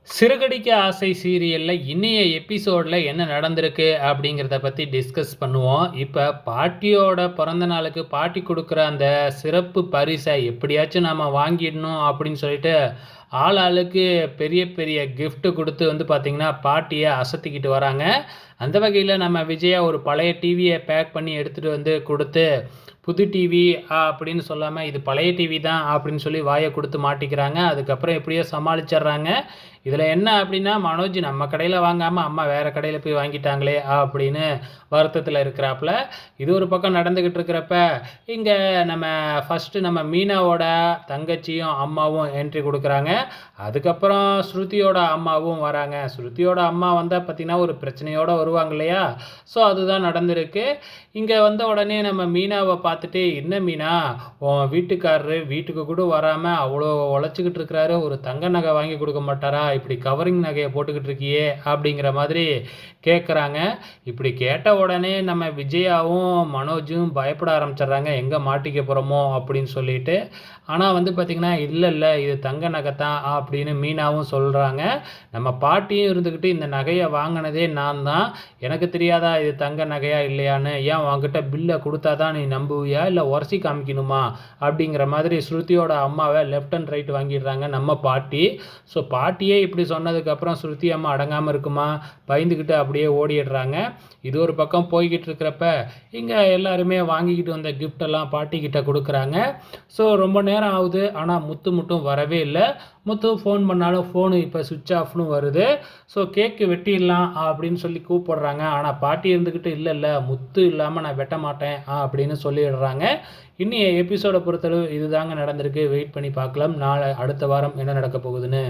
சிறகடிக்க ஆசை சீரியல்ல இன்னைய எபிசோட்ல என்ன நடந்திருக்கு அப்படிங்கிறத பத்தி டிஸ்கஸ் பண்ணுவோம். இப்ப பாட்டியோட பிறந்த நாளுக்கு பாட்டி குடுக்குற அந்த சிறப்பு பரிச எப்படியாச்சும் நாம வாங்கிடணும் அப்படின்னு சொல்லிட்டு, ஆளாளுக்கு பெரிய பெரிய கிஃப்ட் குடுத்து வந்து பார்த்தீங்கன்னா, பாட்டிய அசத்திக்கிட்டு வராங்க. அந்த வகையில நம்ம விஜயா ஒரு பழைய டிவிய பேக் பண்ணி எடுத்துட்டு வந்து குடுத்து, புது டிவி அப்படின்னு சொல்லாம, இது பழைய டிவி தான் அப்படின்னு சொல்லி வாய குடுத்து மாட்டிக்கிறாங்க. அதுக்கப்புறம் எப்படியோ சமாளிச்சர்றாங்க. இதில என்ன அப்படின்னா, மனோஜ் நம்ம கடையில வாங்காம, அம்மா வேற கடையில போய் வாங்கிட்டாங்களே அப்படின்னு வருத்தத்தில இருக்கிறாப்புல. இது ஒரு பக்கம் நடந்துகிட்டு இருக்கிறப்ப, இங்க நம்ம ஃபர்ஸ்ட்டு நம்ம மீனாவோட தங்கச்சியும், அம்மாவும் என்ட்ரி குடுக்குறாங்க. அதுக்கப்புறம் ஸ்ருதியோட அம்மாவும் வராங்க. ஸ்ருதியோட அம்மா வந்தா பார்த்தீங்கன்னா, ஒரு பிரச்சனையோட வருவாங்க இல்லையா? ஸோ அதுதான் நடந்திருக்கு. இங்க வந்த உடனே நம்ம மீனாவ பார்த்துட்டு, "என்ன மீனா, உன் வீட்டுக்காரரு வீட்டுக்கு கூட வராம அவ்வளோ உழைச்சுக்கிட்டு இருக்கிறாரு. ஒரு தங்க நகை வாங்கி குடுக்க மாட்டாரா? இப்படி கவரிங் நகைய போட்டுக்கிட்டு இருக்கியே!" அப்படிங்கிற மாதிரி கேட்குறாங்க. இப்படி கேட்ட உடனே நம்ம விஜயாவும், மனோஜும் பயப்பட ஆரம்பிச்சர்றாங்க. எங்க மாட்டிக்க போறோமோ அப்படின்னு சொல்லிட்டு. ஆனா வந்து பார்த்தீங்கன்னா, "இல்ல, இல்ல இது தங்க நகை தான்" அப்படின்னு மீனாவும் சொல்றாங்க. நம்ம பாட்டியும் இருந்துகிட்டு, "இந்த நகைய வாங்குனதே நான் தான். எனக்கு தெரியாதா இது தங்க நகையா இல்லையான்னு? ஏன் உன்கிட்ட பில்ல குடுத்தா தான் நீ நம்புவியா? இல்ல உரசி காமிக்கணுமா?" அப்படிங்கிற மாதிரி ஸ்ருதியோட அம்மாவ லெஃப்ட் அண்ட் ரைட் வாங்கிடுறாங்க நம்ம பாட்டி. ஸோ பாட்டியே இப்படி சொன்னதுக்கப்புறம் ஸ்ருதி அம்மா அடங்காம இருக்குமா? பயந்துகிட்டு அப்படியே ஓடிடுறாங்க. இது ஒரு பக்கம் போய்க்கிட்டு இருக்கிறப்ப, இங்க எல்லாருமே வாங்கிக்கிட்டு வந்த கிஃப்ட் எல்லாம் பாட்டிக்கிட்ட குடுக்குறாங்க. ஸோ ரொம்ப நேரம் ஆகுது. ஆனா முத்து மட்டும் வரவே இல்ல. முத்து ஃபோன் பண்ணாலும் ஃபோனு இப்ப ஸ்விட்ச் ஆஃப்னு வருது. ஸோ கேக்கு வெட்டிடலாம் அப்படின்னு சொல்லி கூப்பிடுறாங்க. ஆனா பாட்டி இருந்துகிட்டு, "இல்ல, இல்ல முத்து இல்லாம நான் வெட்ட மாட்டேன்" அப்படின்னு சொல்லிடுறாங்க. இன்னைய எபிசோட பொறுத்தளவு இதுதாங்க நடந்திருக்கு. வெயிட் பண்ணி பார்க்கலாம். அடுத்த வாரம் என்ன நடக்க போகுதுன்னு.